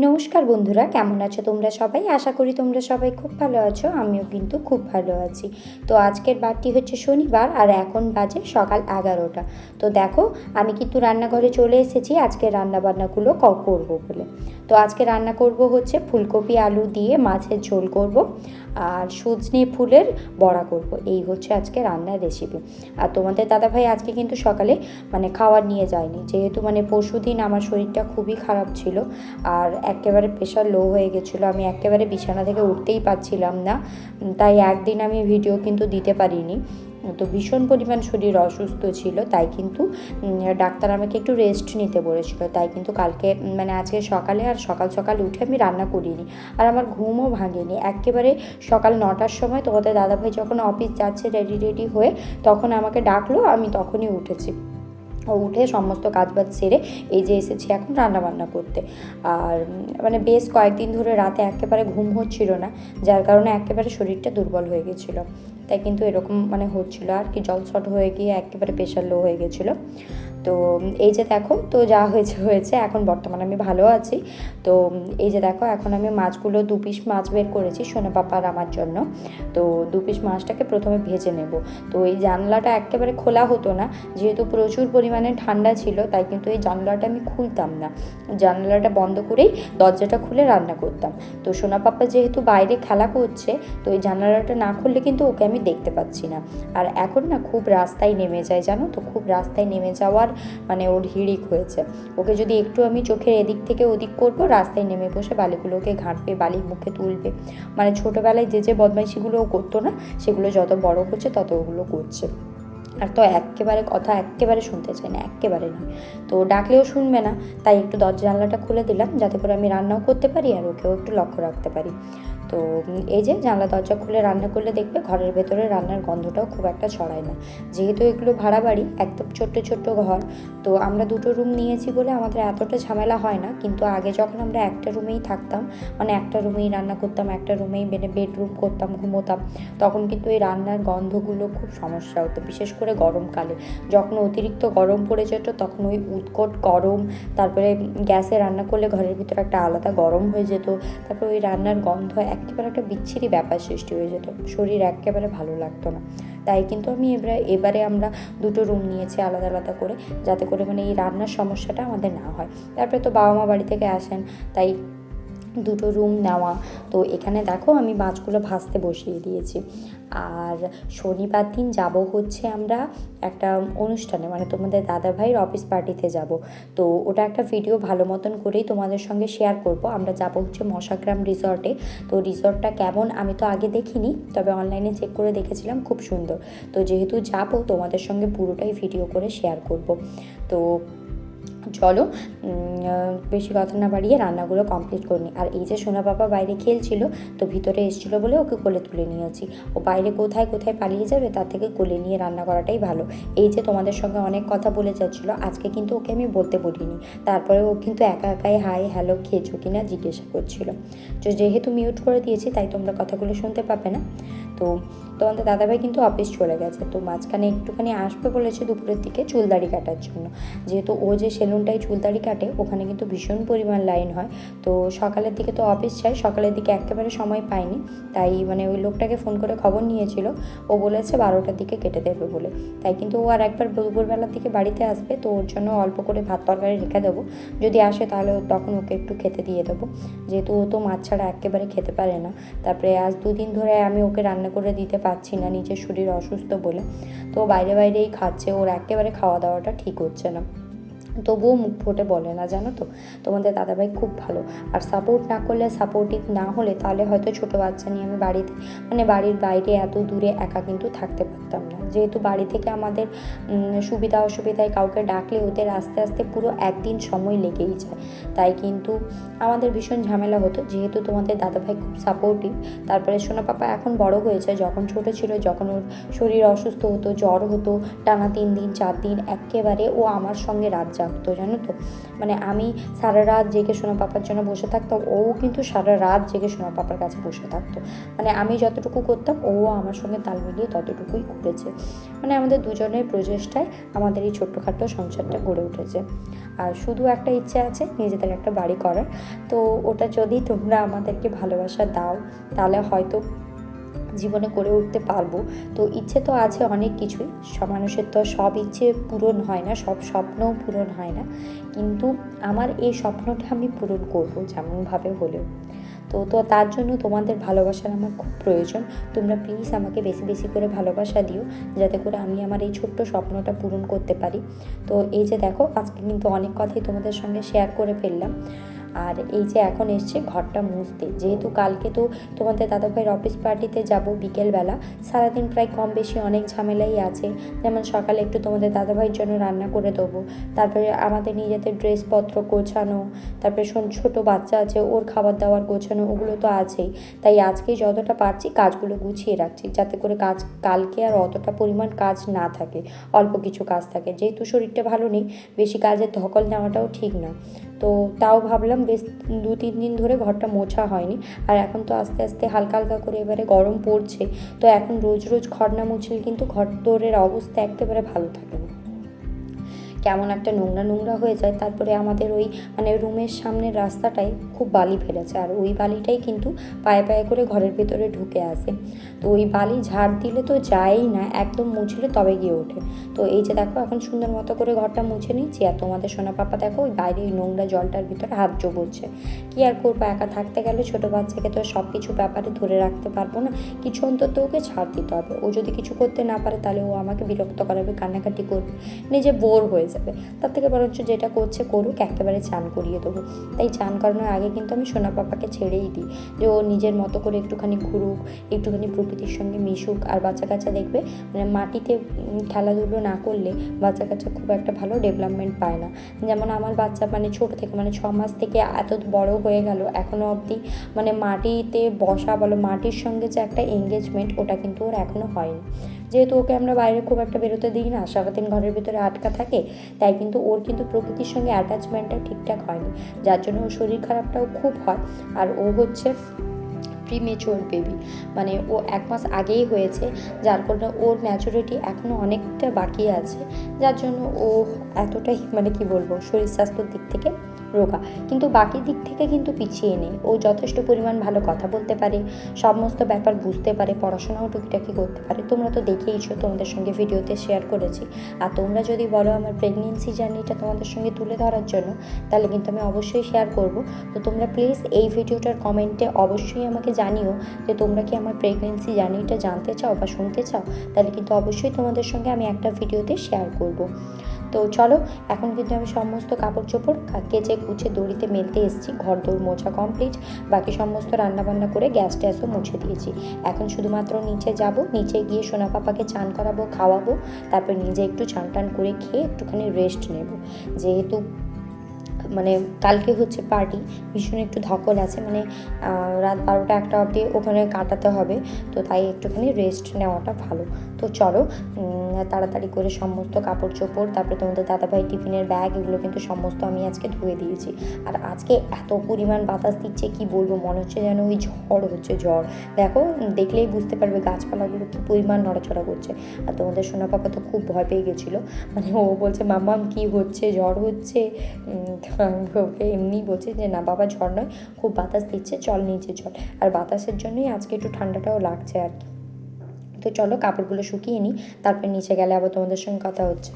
নমস্কার বন্ধুরা, কেমন আছো তোমরা সবাই? আশা করি তোমরা সবাই খুব ভালো আছো। আমিও কিন্তু খুব ভালো আছি। তো আজকের বারটি হচ্ছে শনিবার, আর এখন বাজে সকাল 11টা। তো দেখো, আমি কিন্তু রান্নাঘরে চলে এসেছি আজকে রান্নাবান্নাগুলো করবো বলে। তো আজকে রান্না করব হচ্ছে ফুলকপি আলু দিয়ে মাছের ঝোল করব, আর সজনে ফুলের বড়া করব। এই হচ্ছে আজকে রান্নার রেসিপি। আর তোমাদের দাদাভাই আজকে কিন্তু সকালে খাবার নিয়ে যায়নি, যেহেতু পরশুদিন আমার শরীরটা খুবই খারাপ ছিল, আর একেবারে প্রেশার লো হয়ে গেছিলো। আমি একেবারে বিছানা থেকে উঠতেই পারছিলাম না, তাই একদিন আমি ভিডিও কিন্তু দিতে পারিনি। তো ভীষণ পরিমাণ শরীর অসুস্থ ছিল, তাই কিন্তু ডাক্তার আমাকে একটু রেস্ট নিতে বলেছিল। তাই কিন্তু কালকে আজকে সকালে আর সকাল সকাল উঠে আমি রান্না করিনি, আর আমার ঘুমও ভাঙেনি। একেবারে সকাল 9টার সময় তোমাদের দাদাভাই যখন অফিস যাচ্ছে রেডি হয়ে, তখন আমাকে ডাকলো, আমি তখনই উঠেছি। উঠে সমস্ত কাজবাজ সেরে এই যে এসেছি এখন রান্নাবান্না করতে। আর বেশ কয়েকদিন ধরে রাতে একেবারে ঘুম হচ্ছিল না, যার কারণে একেবারে শরীরটা দুর্বল হয়ে গেছিলো। তাই কিন্তু এরকম হচ্ছিলো আর কি, জল শট হয়ে গিয়ে একেবারে প্রেশার লো হয়ে গেছিলো। তো এই যে দেখো, তো যা হয়েছে এখন বর্তমানে আমি ভালো আছি। তো এই যে দেখো, এখন আমি মাছগুলো 2 পিস মাছ বের করেছি সোনা পাপার আমার জন্য। তো 2 পিস মাছটাকে প্রথমে ভেজে নেব। তো এই জানলাটা একেবারে খোলা হতো না, যেহেতু প্রচুর পরিমাণে ঠান্ডা ছিল, তাই কিন্তু এই জানলাটা আমি খুলতাম না। জানলাটা বন্ধ করেই দরজাটা খুলে রান্না করতাম। তো সোনা পাপা যেহেতু বাইরে খেলা করছে, তো এই জানালাটা না খুললে কিন্তু ওকে আমি দেখতে পাচ্ছি না। আর এখন না খুব রাস্তায় নেমে যায়, জানো তো, খুব রাস্তায় নেমে যাওয়ার ওর হিড়িক হয়েছে। ওকে যদি একটু আমি চোখের এদিক থেকে ওদিক করব, রাস্তায় নেমে বসে বালিগুলোকে ঘাঁটবে, বালি মুখে তুলবে। ছোটোবেলায় যে বদমাইশিগুলো ও করতো না, সেগুলো যত বড় হচ্ছে তত ওগুলো করছে। আর তো একেবারে শুনতে চায় না, একেবারে নয়। তো ডাকলেও শুনবে না, তাই একটু দরজা জানলাটা খুলে দিলাম, যাতে করে আমি রান্নাও করতে পারি আর ওকেও একটু লক্ষ্য রাখতে পারি। তো এই যে জানলা দরজা খুলে রান্না করলে দেখবে ঘরের ভেতরে রান্নার গন্ধটাও খুব একটা ছড়ায় না। যেহেতু এগুলো ভাড়া বাড়ি, একদম ছোট্ট ঘর, তো আমরা 2টো রুম নিয়েছি বলে আমাদের এতটা ঝামেলা হয় না। কিন্তু আগে যখন আমরা একটা রুমেই থাকতাম, একটা রুমেই রান্না করতাম, একটা রুমেই বেডরুম করতাম, ঘুমোতাম, তখন কিন্তু এই রান্নার গন্ধগুলো খুব সমস্যা হতো। বিশেষ করে গরমকালে যখন অতিরিক্ত গরম পড়ে যেত, তখন ওই উৎকট গরম, তারপরে গ্যাসে রান্না করলে ঘরের ভিতরে একটা আলাদা গরম হয়ে যেত, তারপরে ওই রান্নার গন্ধ একেবারে একটা বিচ্ছিরি ব্যাপার সৃষ্টি হয়ে যেত, শরীর একেবারে ভালো লাগতো না। তাই কিন্তু আমি এবারে আমরা 2টো রুম নিয়েছি আলাদা আলাদা করে, যাতে করে এই রান্নার সমস্যাটা আমাদের না হয়। তারপরে তো বাবা মা বাড়ি থেকে আসেন, তাই 2টো রুম নেওয়া। তো এখানে দেখো, আমি মাছগুলো ভাজতে বসিয়ে দিয়েছি। আর শনিবার দিন যাব হচ্ছে আমরা একটা অনুষ্ঠানে, তোমাদের দাদাভাইয়ের অফিস পার্টিতে যাব। তো ওটা একটা ভিডিও ভালো মতন করেই তোমাদের সঙ্গে শেয়ার করব। আমরা যাব হচ্ছে মশাগ্রাম রিসর্টে। তো রিসর্টটা কেমন আমি তো আগে দেখিনি, তবে অনলাইনে চেক করে দেখেছিলাম, খুব সুন্দর। তো যেহেতু যাব, তোমাদের সঙ্গে পুরোটাই ভিডিও করে শেয়ার করব। তো চলো, বেশি কথা না বাড়িয়ে রান্নাগুলো কমপ্লিট করে নিই। আর এই যে সোনা বাবা বাইরে খেলছিল, তো ভিতরে এসেছিলো বলে ওকে কোলে তুলে নিয়েছি। ও বাইরে কোথায় পালিয়ে যাবে, তার থেকে কোলে নিয়ে রান্না করাটাই ভালো। এই যে তোমাদের সঙ্গে অনেক কথা বলে যাচ্ছিলো, আজকে কিন্তু ওকে আমি বলতে বলিনি। তারপরে ও কিন্তু একাই হাই হ্যালো খেয়েছো কিনা জিজ্ঞাসা করছিল। তো যেহেতু মিউট করে দিয়েছি, তাই তোমরা কথাগুলো শুনতে পাবে না। তো তোমাদের দাদাভাই কিন্তু অফিস চলে গেছে। তো মাঝখানে একটুখানি আসবে বলেছে দুপুরের দিকে চুলদাড়ি কাটার জন্য। যেহেতু ও যে সেলুনটায় চুলদাড়ি কাটে, ওখানে কিন্তু ভীষণ পরিমাণ লাইন হয়। তো সকালের দিকে তো অফিস যায়, সকালের দিকে একেবারে সময় পায়নি। তাই ওই লোকটাকে ফোন করে খবর নিয়েছিল, ও বলেছে 12টার দিকে কেটে দেবে বলে। তাই কিন্তু ও আর একবার দুপুরবেলার দিকে বাড়িতে আসবে, তো ওর জন্য অল্প করে ভাত তরকারি রেখে দেবো। যদি আসে তাহলে তখন ওকে একটু খেতে দিয়ে দেবো, যেহেতু ও তো মাছ ছাড়া একেবারে খেতে পারে না। তারপরে আজ 2 দিন ধরে আমি ওকে রান্না করে দিতে পারছি না, নিজের শরীর অসুস্থ বলে। তো বাইরেই খাচ্ছে, ওর একেবারে খাওয়া দাওয়াটা ঠিক হচ্ছে না। তবুও মুখ ফুটে বলে না, জানো তো। তোমাদের দাদাভাই খুব ভালো, আর সাপোর্ট না করলে, সাপোর্টিভ না হলে, তাহলে হয়তো ছোটো বাচ্চা নিয়ে আমি বাড়িতে বাড়ির বাইরে এত দূরে একা কিন্তু থাকতে পারতাম না। যেহেতু বাড়ি থেকে আমাদের সুবিধা অসুবিধায় কাউকে ডাকলে ওদের আস্তে আস্তে পুরো একদিন সময় লেগেই যায়, তাই কিন্তু আমাদের ভীষণ ঝামেলা হতো। যেহেতু তোমাদের দাদাভাই খুব সাপোর্টিভ, তারপরে সোনা পাপা এখন বড় হয়েছে, যখন ছোটো ছিল, যখন ওর শরীর অসুস্থ হতো, জ্বর হতো টানা 3 দিন 4 দিন, একেবারে ও আমার সঙ্গে রাত ডাকতো, জানো তো। মানে আমি সারা রাত জেগে সোনা পাপার জন্য বসে থাকতাম, ও কিন্তু সারা রাত জেগে সোনা পাপার কাছে বসে থাকতো। মানে আমি যতটুকু করতাম ও আমার সঙ্গে তাল মিলিয়ে ততটুকুই করেছে। মানে আমাদের দুজনের প্রচেষ্টায় আমাদের এই ছোট্টখাটো সংসারটা গড়ে উঠেছে। আর শুধু একটা ইচ্ছে আছে, নিজেদের একটা বাড়ি করার। তো ওটা যদি তোমরা আমাদেরকে ভালোবাসা দাও তাহলে হয়তো জীবনে করে উঠতে পারবো। তো ইচ্ছে তো আছে অনেক কিছুই, সব মানুষের তো সব ইচ্ছে পূরণ হয় না, সব স্বপ্নও পূরণ হয় না, কিন্তু আমার এই স্বপ্নটা আমি পূরণ করবো যেমনভাবে হলেও। তো তার জন্য তোমাদের ভালোবাসার আমার খুব প্রয়োজন। তোমরা প্লিজ আমাকে বেশি বেশি করে ভালোবাসা দিও, যাতে করে আমি আমার এই ছোট্ট স্বপ্নটা পূরণ করতে পারি। তো এই যে দেখো, আজকে কিন্তু অনেক কথাই তোমাদের সঙ্গে শেয়ার করে ফেললাম। আর এই যে এখন এসছে ঘরটা মুছতে, যেহেতু কালকে তো তোমাদের দাদাভাইয়ের অফিস পার্টিতে যাব বিকেলবেলা। সারাদিন প্রায় কম বেশি অনেক ঝামেলাই আছে, যেমন সকালে একটু তোমাদের দাদাভাইয়ের জন্য রান্না করে দেবো, তারপরে আমাদের নিজেদের ড্রেসপত্র গোছানো, তারপরে ছোটো বাচ্চা আছে ওর খাবার দাবার গোছানো, ওগুলো তো আছেই। তাই আজকে যতটা পারছি কাজগুলো গুছিয়ে রাখছি, যাতে করে কালকে আর অতটা পরিমাণ কাজ না থাকে, অল্প কিছু কাজ থাকে। যেহেতু শরীরটা ভালো নেই, বেশি কাজের ধকল নেওয়াটাও ঠিক না। তো তাও ভাবলাম বেশ 2-3 দিন ধরে ঘরটা মোছা হয়নি, আর এখন তো আস্তে আস্তে হালকা হালকা করে এবারে গরম পড়ছে। তো এখন রোজ রোজ ঘর না মুছলে কিন্তু ঘর দোরের অবস্থা একেবারে ভালো থাকে না, কেমন একটা নোংরা নোংরা হয়ে যায়। তারপরে আমাদের ওই মানে রুমের সামনের রাস্তাটায় খুব বালি ফেলেছে, আর ওই বালিটাই কিন্তু পায়ে পায়ে করে ঘরের ভেতরে ঢুকে আসে। তো ওই বালি ঝাড় দিলে তো যায়ই না, একদম মুছলে তবে গিয়ে ওঠে। তো এই যে দেখো, এখন সুন্দর মতো করে ঘরটা মুছে নিচ্ছি, আর তোমাদের সোনা পাপা দেখো ওই বাইরে ওই নোংরা জলটার ভিতরে হাত চোবচ্ছে। কী আর করবো, একা থাকতে গেলে ছোটো বাচ্চাকে তো সব কিছু ব্যাপারে ধরে রাখতে পারবো না, কিছু অন্তত ওকে ছাড় দিতে হবে। ও যদি কিছু করতে না পারে তাহলে ও আমাকে বিরক্ত করাবে, কান্নাকাটি করবে, নিজে বোর হয়ে যাবে। তার থেকে বরঞ্চ যেটা করছে করুক, একেবারে চান করিয়ে দেবো। তাই চান করানোর আগে কিন্তু আমি সোনা পাপাকে ছেড়েই দিই, যে ও নিজের মতো করে একটুখানি ঘুরুক, একটুখানি প্রকৃতির সঙ্গে মিশুক। আর বাচ্চা কাচ্চা দেখবে মানে মাটিতে খেলাধুলো না করলে বাচ্চা কাচ্চা খুব একটা ভালো ডেভেলপমেন্ট পায় না। যেমন আমার বাচ্চা মানে ছোটো থেকে মানে 6 মাস থেকে এত বড় হয়ে গেল, এখনও অবধি মানে মাটিতে বসা বলো, মাটির সঙ্গে যে একটা এঙ্গেজমেন্ট, ওটা কিন্তু ওর এখনও হয়নি। যেহেতু ওকে আমরা বাইরে খুব একটা বেরোতে দিই না, সারাদিন ঘরের ভিতরে আটকা থাকে, তাই কিন্তু ওর কিন্তু প্রকৃতির সঙ্গে অ্যাটাচমেন্টটা ঠিকঠাক হয়নি, যার জন্য ওর শরীর খারাপটাও খুব হয়। আর ও হচ্ছে প্রিমেচিওর বেবি, মানে ও 1 মাস আগেই হয়েছে, যার কারণে ওর ম্যাচুরিটি এখনও অনেকটা বাকি আছে, যার জন্য ও এতটাই মানে কি বলবো শরীর স্বাস্থ্যের দিক থেকে রোগা, কিন্তু বাকি দিক থেকে কিন্তু পিছিয়ে নেই। ও যথেষ্ট পরিমাণ ভালো কথা বলতে পারে, সমস্ত ব্যাপার বুঝতে পারে, পড়াশোনাও টুকিটাকি করতে পারে। তোমরা তো দেখেইছো, তোমাদের সঙ্গে ভিডিওতে শেয়ার করেছি। আর তোমরা যদি বলো আমার প্রেগনেন্সি জার্নিটা তোমাদের সঙ্গে তুলে ধরার জন্য, তাহলে কিন্তু আমি অবশ্যই শেয়ার করব। তো তোমরা প্লিজ এই ভিডিওটার কমেন্টে অবশ্যই আমাকে জানিও যে তোমরা কি আমার প্রেগনেন্সি জার্নিটা জানতে চাও বা শুনতে চাও, তাহলে কিন্তু অবশ্যই তোমাদের সঙ্গে আমি একটা ভিডিওতে শেয়ার করব। তো চলো, এখন কিন্তু আমি সমস্ত কাপড় চোপড় কেচে কুচে দড়িতে মেলতে এসেছি, ঘর দৌড় মোছা কমপ্লিট, বাকি সমস্ত রান্নাবান্না করে গ্যাস ট্যাসও মুছে দিয়েছি। এখন শুধুমাত্র নিচে যাব, নিচে গিয়ে সোনা পাপাকে চান করাবো, খাওয়াবো, তারপর নিজে একটু চান টান করে খেয়ে একটুখানি রেস্ট নেব। যেহেতু মানে কালকে হচ্ছে পার্টি, ভীষণ একটু ধকল আছে, মানে রাত 12টা-1টা অবধি ওখানে কাটাতে হবে, তো তাই একটুখানি রেস্ট নেওয়াটা ভালো। তো চলো তাড়াতাড়ি করে সমস্ত কাপড় চোপড়, তারপরে তোমাদের দাদাভাই টিফিনের ব্যাগ, এগুলো কিন্তু সমস্ত আমি আজকে ধুয়ে দিয়েছি। আর আজকে এত পরিমাণ বাতাস দিচ্ছে কি বলবো, মনে হচ্ছে যেন ওই ঝড় হচ্ছে, ঝড়। দেখো, দেখলেই বুঝতে পারবে গাছপালাগুলো কী পরিমাণ নড়াচড়া করছে। আর তোমাদের সোনা পাপা তো খুব ভয় পেয়ে গেছিলো, মানে ও বলছে মাম্মাম কী হচ্ছে, ঝড় হচ্ছে। ওকে এমনি বলছে যে না বাবা ঝড় নয়, খুব বাতাস দিচ্ছে, চল নিচে চল। আর বাতাসের জন্যই আজকে একটু ঠান্ডাটাও লাগছে আর কি। তো চলো কাপড়গুলো শুকিয়ে নিই, তারপরে নিচে গেলে আবার তোমাদের সঙ্গে কথা হচ্ছে।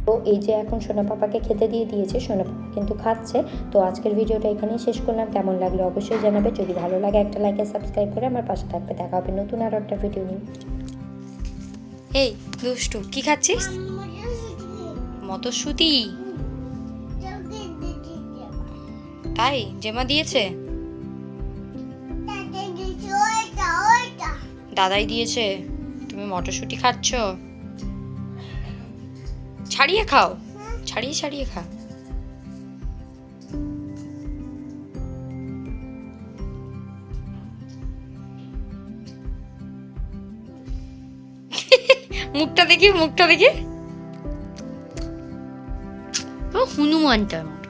তো এই যে এখন সোনা পাপাকে খেতে দিয়ে দিয়েছে, সোনা পাপা কিন্তু খাচ্ছে। তো আজকের ভিডিওটা এখানেই শেষ করলাম, কেমন লাগলো অবশ্যই জানাবে, যদি ভালো লাগে একটা লাইক আর সাবস্ক্রাইব করে আমার পাশে থাকবে। দেখা হবে নতুন আরও একটা ভিডিও নিয়ে। এই দুষ্টু কি খাচ্ছিস? মটরশুঁটি, তাই জেমা দিয়েছে? দাদাই দিয়েছে। তুমি মটরশুঁটি খাচ্ছ? ছাড়িয়ে খাও, ছাড়িয়ে ছাড়িয়ে খা। মুখটা দেখি, মুখটা দেখি। ও হনুমানটার মতো।